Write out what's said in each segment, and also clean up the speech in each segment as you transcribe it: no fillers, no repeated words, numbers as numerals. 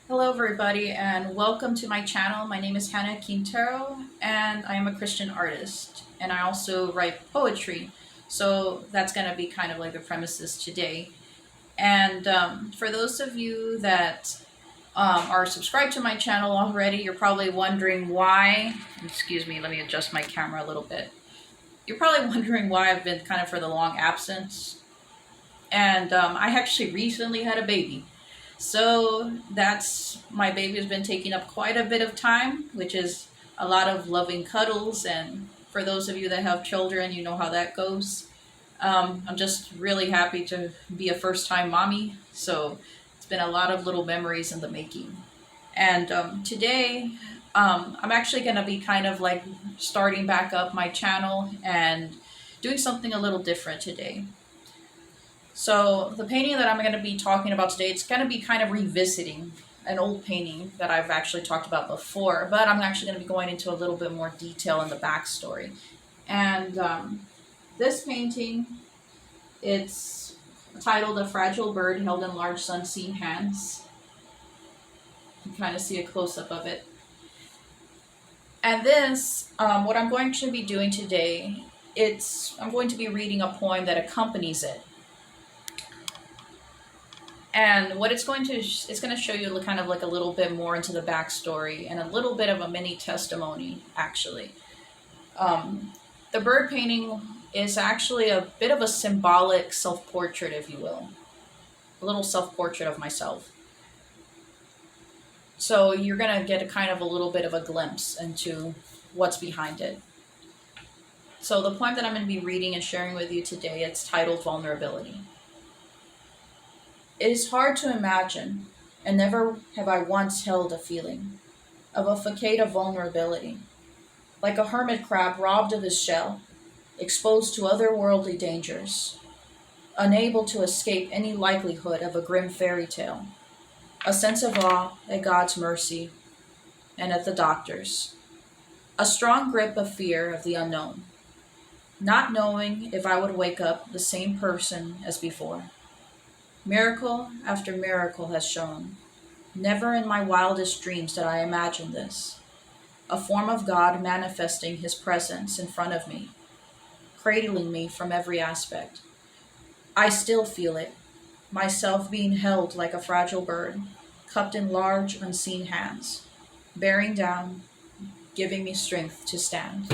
Hello, everybody, and welcome to my channel. My name is Quintero, and I am a Christian artist, and I also write poetry. So that's going to be kind of like the premises today. And for those of you that are subscribed to my channel already, you're probably wondering why. Excuse me, let me adjust my camera a little bit. You're probably wondering why I've been kind of for the long absence. And I actually recently had a baby. So that's my baby has been taking up quite a bit of time, which is a lot of loving cuddles. And for those of you that have children, you know how that goes. I'm just really happy to be a first time mommy. So it's been a lot of little memories in the making. And today, I'm actually going to be kind of like starting back up my channel and doing something a little different today. So the painting that I'm going to be talking about today, it's going to be kind of revisiting an old painting that I've actually talked about before, but I'm actually going to be going into a little bit more detail in the backstory. And this painting, it's titled "A Fragile Bird Held in Large Unseen Hands." You can kind of see a close-up of it. And this, what I'm going to be doing today, I'm going to be reading a poem that accompanies it. And what it's going to show you kind of like a little bit more into the backstory and a little bit of a mini testimony, actually. The bird painting is actually a bit of a symbolic self-portrait, if you will. A little self-portrait of myself. So you're going to get a kind of a little bit of a glimpse into what's behind it. So the poem that I'm going to be reading and sharing with you today, it's titled Vulnerability. It is hard to imagine, and never have I once held a feeling, of a facade of vulnerability, like a hermit crab robbed of his shell, exposed to otherworldly dangers, unable to escape any likelihood of a grim fairy tale, a sense of awe at God's mercy and at the doctor's, a strong grip of fear of the unknown, not knowing if I would wake up the same person as before. Miracle after miracle has shown. Never in my wildest dreams did I imagine this. A form of God manifesting his presence in front of me, cradling me from every aspect. I still feel it, myself being held like a fragile bird, cupped in large, unseen hands, bearing down, giving me strength to stand.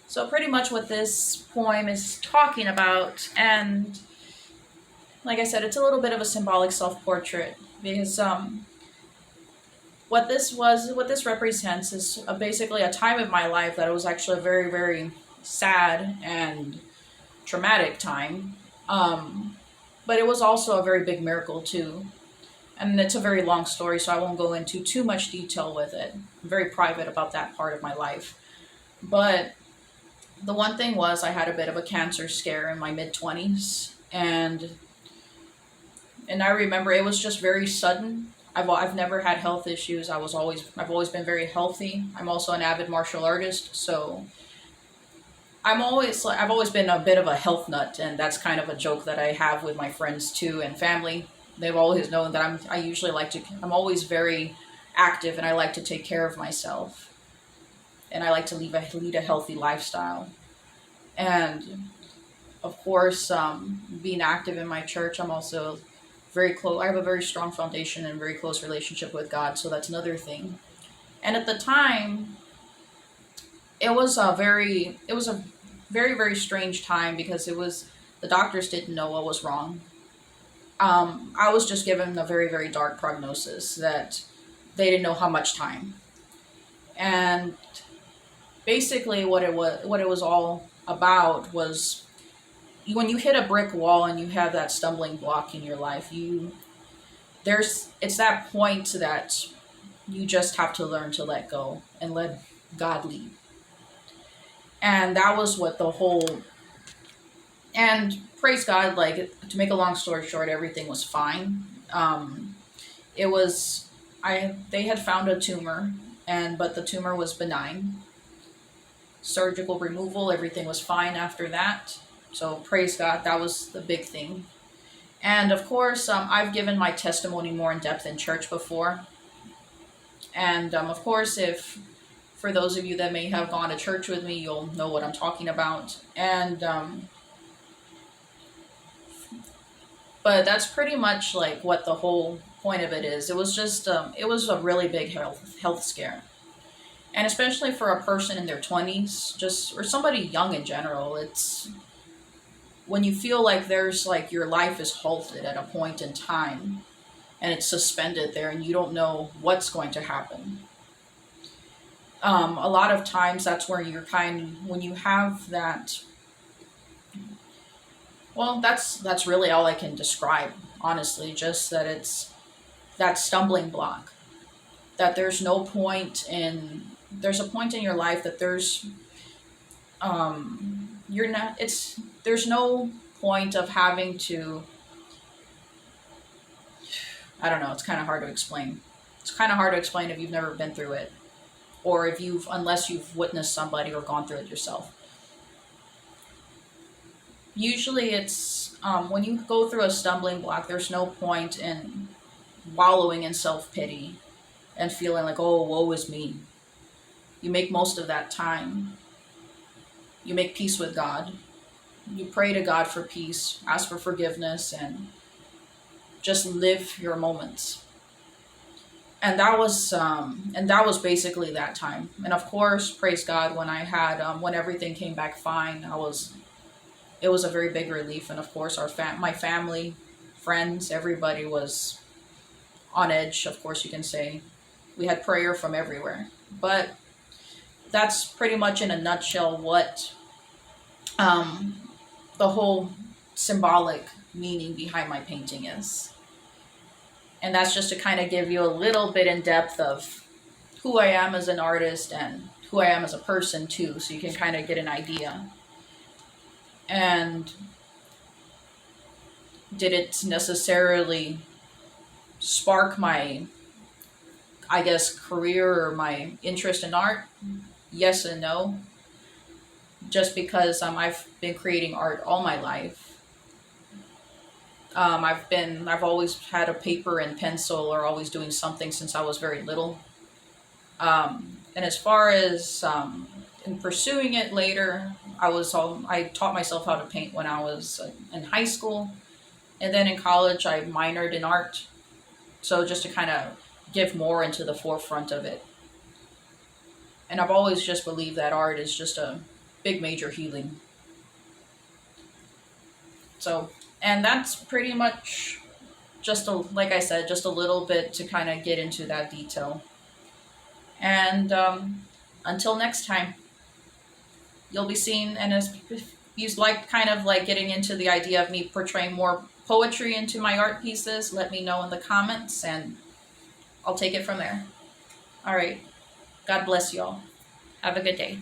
So pretty much what this poem is talking about, and like I said, it's a little bit of a symbolic self-portrait because what this represents is basically a time of my life that was actually a very, very sad and traumatic time. But it was also a very big miracle too. And it's a very long story, so I won't go into too much detail with it. I'm very private about that part of my life. But the one thing was I had a bit of a cancer scare in my mid-20s, and I remember it was just very sudden. I've never had health issues. I've always been very healthy. I'm also an avid martial artist, so I've always been a bit of a health nut, and that's kind of a joke that I have with my friends too and family. They've always known that I'm always very active, and I like to take care of myself, and I like to lead a healthy lifestyle. And of course, being active in my church, I'm also very close. I have a very strong foundation and very close relationship with God, so that's another thing. And at the time, it was a very, very strange time because the doctors didn't know what was wrong. I was just given a very, very dark prognosis that they didn't know how much time. And basically what it was all about was when you hit a brick wall and you have that stumbling block in your life, it's that point that you just have to learn to let go and let God lead. And that was what and praise God, like, to make a long story short, everything was fine. It was, they had found a tumor, but the tumor was benign. surgical removal. Everything was fine after that. So praise God, that was the big thing. And of course, I've given my testimony more in depth in church before. And of course, if for those of you that may have gone to church with me, you'll know what I'm talking about. And but that's pretty much like what the whole point of it is. It was just it was a really big health scare, and especially for a person in their 20s, just or somebody young in general. It's when you feel like there's like your life is halted at a point in time, and it's suspended there, and you don't know what's going to happen. A lot of times, that's where you're when you have that. Well, that's really all I can describe, honestly. Just that it's that stumbling block. That there's a point in your life that you're not it's there's no point of having to. I don't know. It's kind of hard to explain. It's kind of hard to explain if you've never been through it, or unless you've witnessed somebody or gone through it yourself. Usually it's when you go through a stumbling block, there's no point in wallowing in self-pity and feeling like, oh, woe is me. You make most of that time. You make peace with God. You pray to God for peace, ask for forgiveness, and just live your moments. And that was basically that time. And of course, praise God, when I had when everything came back fine, it was a very big relief. And of course, my family, friends, everybody was on edge, of course you can say. We had prayer from everywhere. But that's pretty much in a nutshell what the whole symbolic meaning behind my painting is. And that's just to kind of give you a little bit in depth of who I am as an artist and who I am as a person too, so you can kind of get an idea. And did it necessarily spark my, I guess, career or my interest in art? Yes and no. Just because I've been creating art all my life. I've always had a paper and pencil or always doing something since I was very little. And as far as in pursuing it later, I taught myself how to paint when I was in high school, and then in college I minored in art. So just to kind of give more into the forefront of it. And I've always just believed that art is just a big major healing. So, and that's pretty much like I said, just a little bit to kind of get into that detail. And until next time, you'll be seeing, and if you like kind of like getting into the idea of me portraying more poetry into my art pieces, let me know in the comments and I'll take it from there. All right. God bless you all. Have a good day.